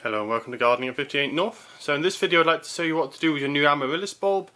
Hello and welcome to Gardening at 58 North. So in this video I'd like to show you what to do with your new Amaryllis bulb.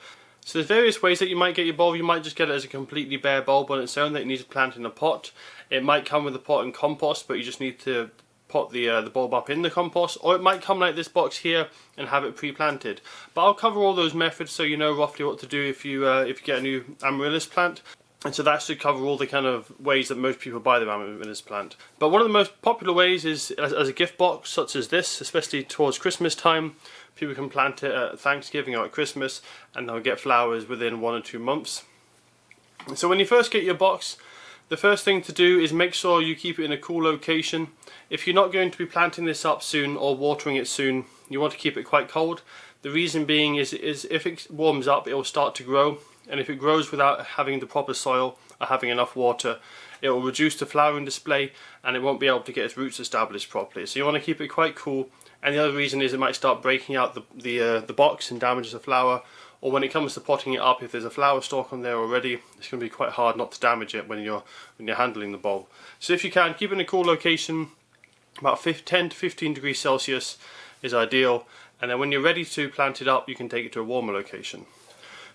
So there's various ways that you might get your bulb. You might just get it as a completely bare bulb on its own that you need to plant in a pot. It might come with a pot and compost, but you just need to pot the bulb up in the compost, or it might come like this box here and have it pre-planted. But I'll cover all those methods so you know roughly what to do if you get a new Amaryllis plant. And so that should cover all the kind of ways that most people buy their Amaryllis plant. But one of the most popular ways is as a gift box, such as this, especially towards Christmas time. People can plant it at Thanksgiving or at Christmas and they'll get flowers within 1 or 2 months. And so when you first get your box, the first thing to do is make sure you keep it in a cool location. If you're not going to be planting this up soon or watering it soon, you want to keep it quite cold. The reason being is if it warms up, it will start to grow. And if it grows without having the proper soil or having enough water, it will reduce the flowering display and it won't be able to get its roots established properly. So you want to keep it quite cool. And the other reason is it might start breaking out the box and damages the flower. Or when it comes to potting it up, if there's a flower stalk on there already, it's going to be quite hard not to damage it when you're handling the bulb. So if you can, keep it in a cool location. About 10 to 15 degrees Celsius is ideal. And then when you're ready to plant it up, you can take it to a warmer location.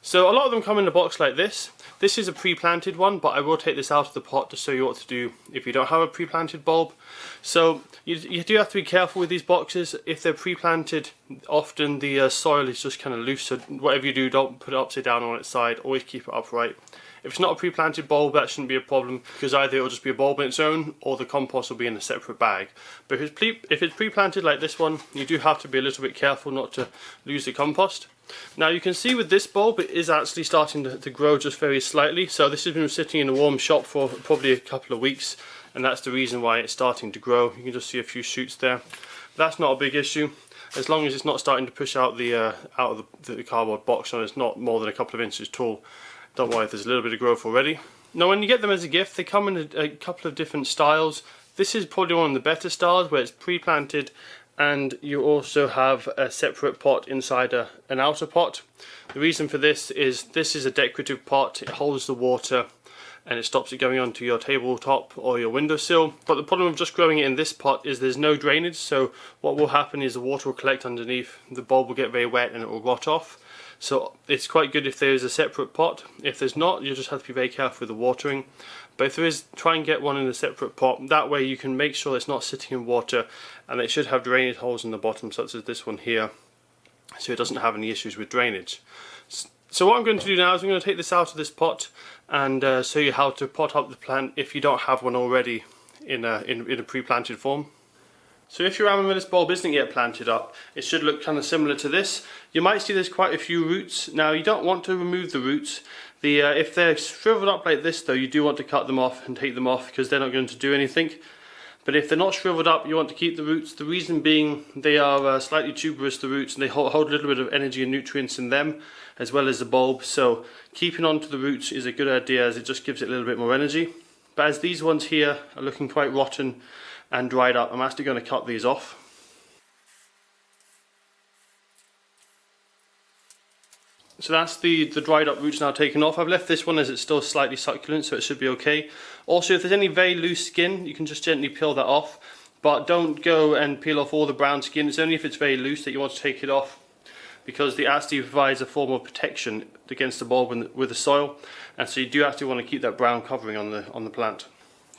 So a lot of them come in a box like this. This is a pre-planted one, but I will take this out of the pot to show you what to do if you don't have a pre-planted bulb. So you do have to be careful with these boxes. If they're pre-planted, often the soil is just kind of loose, so whatever you do, don't put it upside down on its side, always keep it upright. If it's not a pre-planted bulb, that shouldn't be a problem, because either it will just be a bulb on its own or the compost will be in a separate bag. But if it's pre-planted like this one, you do have to be a little bit careful not to lose the compost. Now you can see with this bulb it is actually starting to grow just very slightly. So this has been sitting in a warm shop for probably a couple of weeks, and that's the reason why it's starting to grow. You can just see a few shoots there. But that's not a big issue, as long as it's not starting to push out out of the cardboard box and it's not more than a couple of inches tall. Don't worry if there's a little bit of growth already. Now when you get them as a gift, they come in a couple of different styles. This is probably one of the better styles, where it's pre-planted and you also have a separate pot inside an outer pot. The reason for this is a decorative pot. It holds the water and it stops it going onto your tabletop or your windowsill. But the problem with just growing it in this pot is there's no drainage, so what will happen is the water will collect underneath, the bulb will get very wet and it will rot off. So it's quite good if there is a separate pot. If there's not, you just have to be very careful with the watering. But if there is, try and get one in a separate pot. That way you can make sure it's not sitting in water, and it should have drainage holes in the bottom, such as this one here, so it doesn't have any issues with drainage. So what I'm going to do now is I'm going to take this out of this pot and show you how to pot up the plant if you don't have one already in a pre-planted form. So if your Amaryllis bulb isn't yet planted up, it should look kind of similar to this. You might see there's quite a few roots. Now you don't want to remove the roots. If they're shriveled up like this though, you do want to cut them off and take them off, because they're not going to do anything. But if they're not shriveled up, you want to keep the roots. The reason being they are slightly tuberous, the roots, and they hold a little bit of energy and nutrients in them, as well as the bulb. So keeping on to the roots is a good idea, as it just gives it a little bit more energy. But as these ones here are looking quite rotten and dried up, I'm actually going to cut these off. So that's the dried up roots now taken off. I've left this one as it's still slightly succulent, so it should be okay. Also, if there's any very loose skin, you can just gently peel that off, but don't go and peel off all the brown skin. It's only if it's very loose that you want to take it off, because it actually provides a form of protection against the bulb with the soil, and so you do actually want to keep that brown covering on the plant.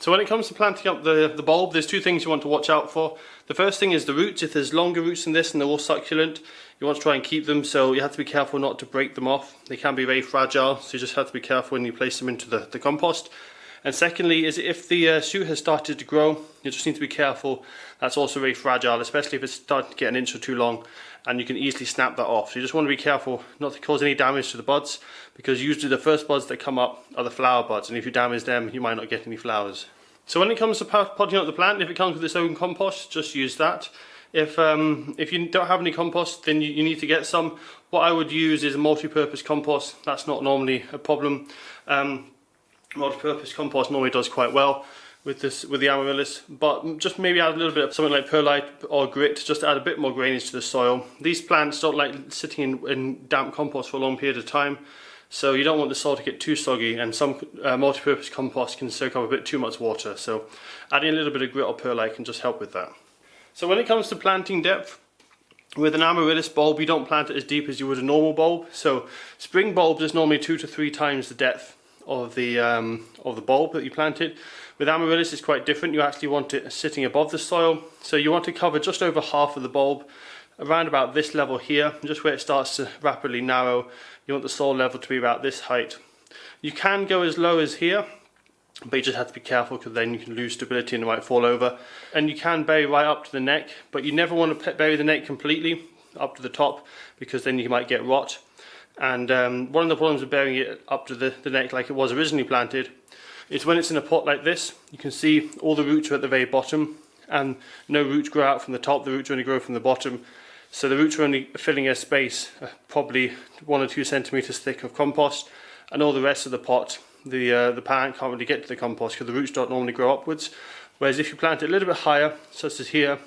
So when it comes to planting up the bulb, there's two things you want to watch out for. The first thing is the roots. If there's longer roots than this and they're all succulent, you want to try and keep them, so you have to be careful not to break them off. They can be very fragile, so you just have to be careful when you place them into the compost. And secondly is if the shoot has started to grow, you just need to be careful. That's also very fragile, especially if it's starting to get an inch or two long, and you can easily snap that off. So you just want to be careful not to cause any damage to the buds, because usually the first buds that come up are the flower buds, and if you damage them, you might not get any flowers. So when it comes to potting up the plant, if it comes with its own compost, just use that. If you don't have any compost, then you need to get some. What I would use is a multi-purpose compost. That's not normally a problem. Multi-purpose compost normally does quite well with the Amaryllis, but just maybe add a little bit of something like perlite or grit, just to add a bit more drainage to the soil. These plants don't like sitting in damp compost for a long period of time, so you don't want the soil to get too soggy, and some multi-purpose compost can soak up a bit too much water, so adding a little bit of grit or perlite can just help with that. So when it comes to planting depth, with an amaryllis bulb you don't plant it as deep as you would a normal bulb. So spring bulbs is normally 2 to 3 times the depth of the bulb that you planted. With amaryllis it's quite different. You actually want it sitting above the soil, so you want to cover just over half of the bulb, around about this level here, just where it starts to rapidly narrow. You want the soil level to be about this height. You can go as low as here, but you just have to be careful because then you can lose stability and it might fall over. And you can bury right up to the neck, but you never want to bury the neck completely up to the top, because then you might get rot. And one of the problems with burying it up to the neck like it was originally planted is when it's in a pot like this, you can see all the roots are at the very bottom and no roots grow out from the top, the roots only grow from the bottom. So the roots are only filling a space probably 1 or 2 centimeters thick of compost, and all the rest of the pot, the plant can't really get to the compost because the roots don't normally grow upwards. Whereas if you plant it a little bit higher, such as here,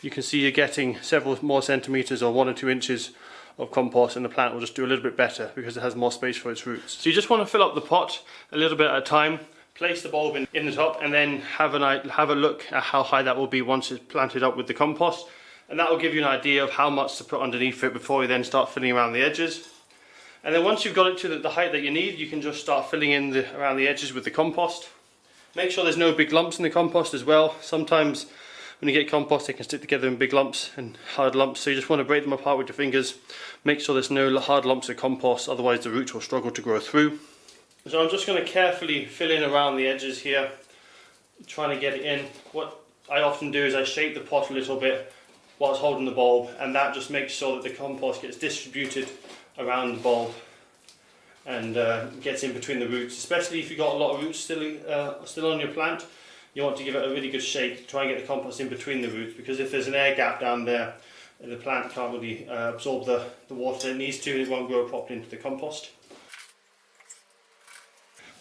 you can see you're getting several more centimeters or 1 or 2 inches of compost, and the plant will just do a little bit better because it has more space for its roots. So you just want to fill up the pot a little bit at a time, place the bulb in the top, and then have a look at how high that will be once it's planted up with the compost, and that will give you an idea of how much to put underneath it before you then start filling around the edges. And then once you've got it to the height that you need, you can just start filling in around the edges with the compost. Make sure there's no big lumps in the compost as well. Sometimes when you get compost they can stick together in big lumps and hard lumps, so you just want to break them apart with your fingers. Make sure there's no hard lumps of compost, otherwise the roots will struggle to grow through. So I'm just going to carefully fill in around the edges here, trying to get it in. What I often do is I shape the pot a little bit whilst holding the bulb, and that just makes sure that the compost gets distributed around the bulb and gets in between the roots. Especially if you've got a lot of roots still on your plant, you want to give it a really good shake, try and get the compost in between the roots, because if there's an air gap down there, the plant can't really absorb the water it needs to, and it won't grow properly into the compost.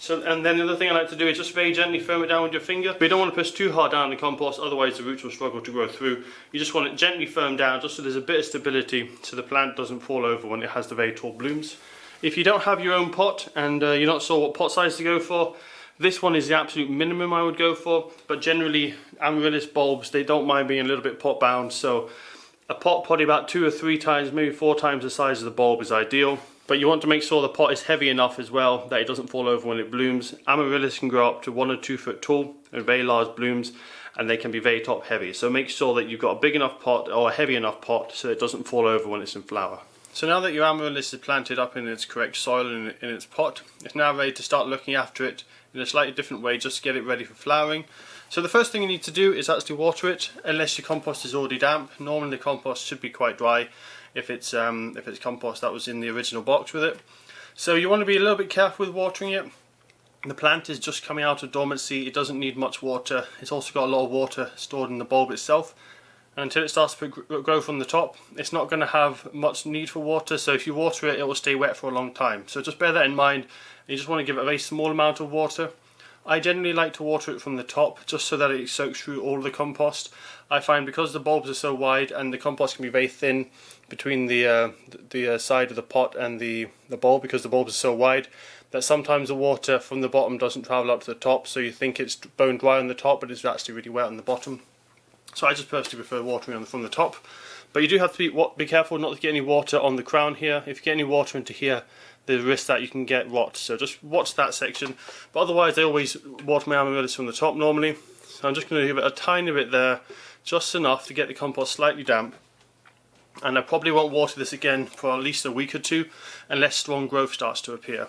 So, and then the other thing I like to do is just very gently firm it down with your finger. But you don't want to push too hard down the compost, otherwise the roots will struggle to grow through. You just want it gently firm down, just so there's a bit of stability, so the plant doesn't fall over when it has the very tall blooms. If you don't have your own pot and you're not sure what pot size to go for, this one is the absolute minimum I would go for. But generally amaryllis bulbs, they don't mind being a little bit pot bound, so a pot probably about 2 or 3 times, maybe 4 times the size of the bulb is ideal. But you want to make sure the pot is heavy enough as well that it doesn't fall over when it blooms. Amaryllis can grow up to 1 or 2 foot tall and very large blooms, and they can be very top heavy. So make sure that you've got a big enough pot or a heavy enough pot so it doesn't fall over when it's in flower. So now that your amaryllis is planted up in its correct soil in its pot, it's now ready to start looking after it in a slightly different way just to get it ready for flowering. So the first thing you need to do is actually water it, unless your compost is already damp. Normally the compost should be quite dry if it's compost that was in the original box with it. So you want to be a little bit careful with watering it. The plant is just coming out of dormancy, it doesn't need much water. It's also got a lot of water stored in the bulb itself. And until it starts to grow from the top, it's not going to have much need for water, so if you water it, it will stay wet for a long time. So just bear that in mind. You just want to give it a very small amount of water. I generally like to water it from the top just so that it soaks through all of the compost. I find because the bulbs are so wide and the compost can be very thin between the side of the pot and the bulb, because the bulbs are so wide, that sometimes the water from the bottom doesn't travel up to the top, so you think it's bone dry on the top but it's actually really wet on the bottom. So I just personally prefer watering from the top. But you do have to be careful not to get any water on the crown here. If you get any water into here, there's a risk that you can get rot, so just watch that section. But otherwise I always water my amaryllis from the top normally. So I'm just going to give it a tiny bit there, just enough to get the compost slightly damp. And I probably won't water this again for at least a week or 2 unless strong growth starts to appear.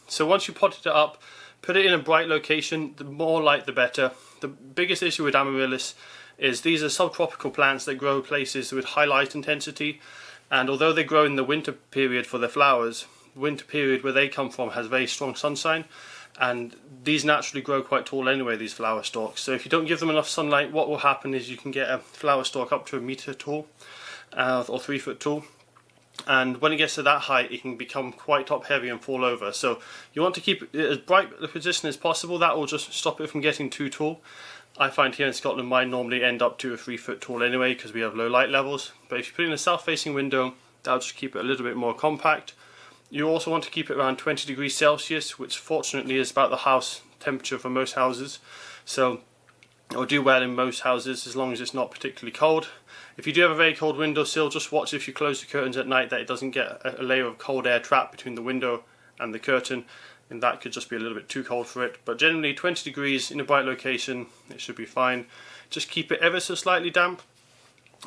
So once you potted it up, put it in a bright location. The more light the better. The biggest issue with amaryllis is these are subtropical plants that grow places with high light intensity, and although they grow in the winter period for their flowers, the winter period where they come from has very strong sunshine, and these naturally grow quite tall anyway, these flower stalks. So if you don't give them enough sunlight, what will happen is you can get a flower stalk up to 1 meter tall or 3 foot tall, and when it gets to that height it can become quite top heavy and fall over. So you want to keep it as bright a position as possible. That will just stop it from getting too tall. I find here in Scotland mine normally end up 2 or 3 foot tall anyway because we have low light levels, but if you put it in a south facing window, that'll just keep it a little bit more compact. You also want to keep it around 20 degrees Celsius, which fortunately is about the house temperature for most houses. So It will do well in most houses as long as it's not particularly cold. If you do have a very cold windowsill, just watch if you close the curtains at night that it doesn't get a layer of cold air trapped between the window and the curtain, and that could just be a little bit too cold for it. But generally 20 degrees in a bright location, it should be fine. Just keep it ever so slightly damp,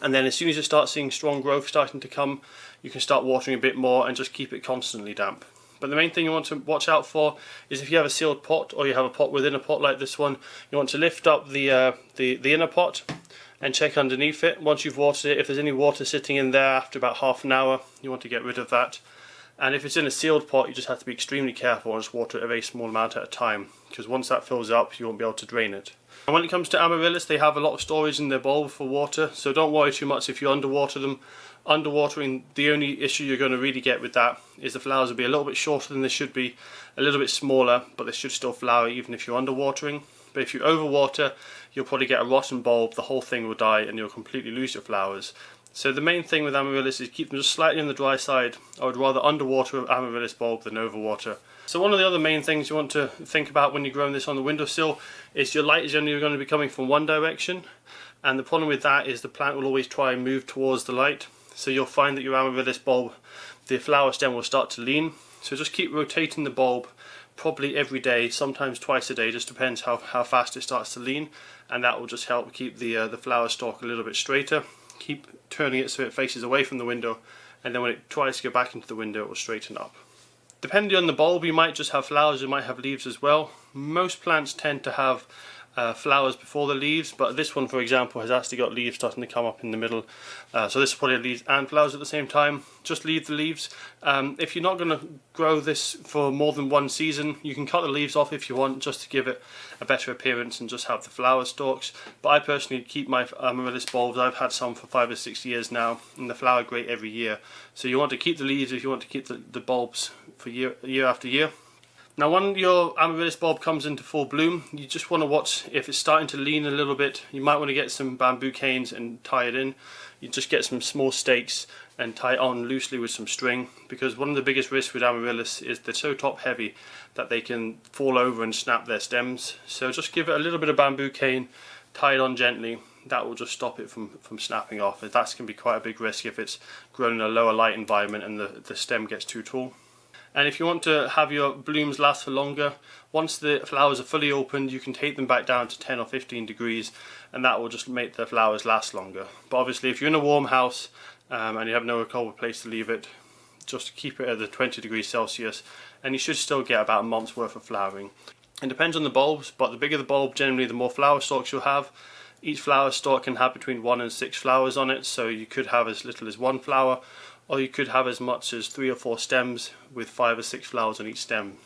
and then as soon as you start seeing strong growth starting to come, you can start watering a bit more and just keep it constantly damp. But the main thing you want to watch out for is if you have a sealed pot or you have a pot within a pot like this one, you want to lift up the inner pot and check underneath it. Once you've watered it, if there's any water sitting in there after about half an hour, you want to get rid of that. And if it's in a sealed pot, you just have to be extremely careful and just water it a very small amount at a time, because once that fills up, you won't be able to drain it. And when it comes to Amaryllis, they have a lot of storage in their bulb for water, so don't worry too much if you underwater them. Underwatering, the only issue you're going to really get with that is the flowers will be a little bit shorter than they should be, a little bit smaller, but they should still flower even if you're underwatering. But if you overwater, you'll probably get a rotten bulb, the whole thing will die and you'll completely lose your flowers. So the main thing with Amaryllis is keep them just slightly on the dry side. I would rather underwater an Amaryllis bulb than overwater. So one of the other main things you want to think about when you're growing this on the windowsill is your light is only going to be coming from one direction, and the problem with that is the plant will always try and move towards the light. So you'll find that your Amaryllis bulb, the flower stem will start to lean. So just keep rotating the bulb probably every day, sometimes twice a day, just depends how fast it starts to lean, and that will just help keep the flower stalk a little bit straighter. Keep turning it so it faces away from the window, and then when it tries to go back into the window it will straighten up. Depending on the bulb, you might just have flowers, you might have leaves as well. Most plants tend to have flowers before the leaves, but this one for example has actually got leaves starting to come up in the middle, so this will probably have leaves and flowers at the same time. Just leave the leaves. If you're not going to grow this for more than one season, you can cut the leaves off if you want, just to give it a better appearance and just have the flower stalks. But I personally keep my Amaryllis bulbs. I've had some for 5 or 6 years now and they flower great every year, so you want to keep the leaves if you want to keep the bulbs for year after year. Now when your Amaryllis bulb comes into full bloom, you just want to watch if it's starting to lean a little bit. You might want to get some bamboo canes and tie it in. You just get some small stakes and tie it on loosely with some string, because one of the biggest risks with Amaryllis is they're so top heavy that they can fall over and snap their stems. So just give it a little bit of bamboo cane, tie it on gently. That will just stop it from snapping off. That can be quite a big risk if it's grown in a lower light environment and the stem gets too tall. And if you want to have your blooms last for longer, once the flowers are fully opened, you can take them back down to 10 or 15 degrees, and that will just make the flowers last longer. But obviously if you're in a warm house and you have no cold place to leave it, just keep it at the 20 degrees Celsius and you should still get about a month's worth of flowering. It depends on the bulbs, but the bigger the bulb, generally the more flower stalks you'll have. Each flower stalk can have between 1 and 6 flowers on it, so you could have as little as 1 flower, or you could have as much as 3 or 4 stems with 5 or 6 flowers on each stem.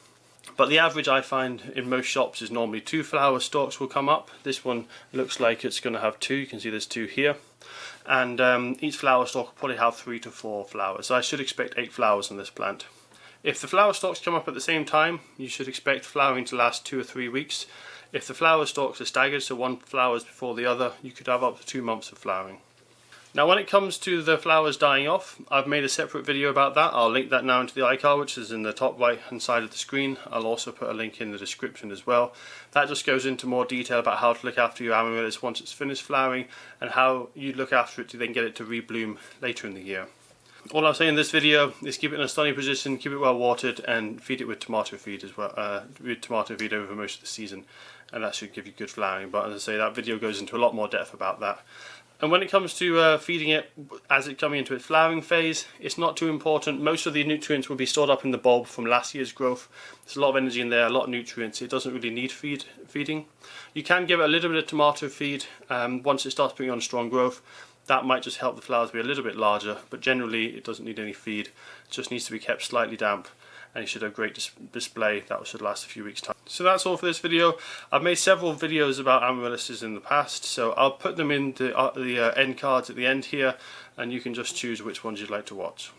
But the average I find in most shops is normally 2 flower stalks will come up. This one looks like it's going to have 2, you can see there's 2 here. And each flower stalk will probably have 3 to 4 flowers, so I should expect 8 flowers on this plant. If the flower stalks come up at the same time, you should expect flowering to last 2 or 3 weeks. If the flower stalks are staggered, so one flowers before the other, you could have up to 2 months of flowering. Now when it comes to the flowers dying off, I've made a separate video about that. I'll link that now into the iCard, which is in the top right hand side of the screen. I'll also put a link in the description as well. That just goes into more detail about how to look after your Amaryllis once it's finished flowering, and how you look after it to then get it to rebloom later in the year. All I'll say in this video is keep it in a sunny position, keep it well watered, and feed it with tomato feed as well. With tomato feed over most of the season, and that should give you good flowering. But as I say, that video goes into a lot more depth about that. And when it comes to feeding it as it's coming into its flowering phase, it's not too important. Most of the nutrients will be stored up in the bulb from last year's growth. There's a lot of energy in there, a lot of nutrients. It doesn't really need feeding. You can give it a little bit of tomato feed once it starts putting on strong growth. That might just help the flowers be a little bit larger, but generally it doesn't need any feed. It just needs to be kept slightly damp, and you should have great display. That should last a few weeks' time. So that's all for this video. I've made several videos about Amaryllis in the past, so I'll put them in the end cards at the end here, and you can just choose which ones you'd like to watch.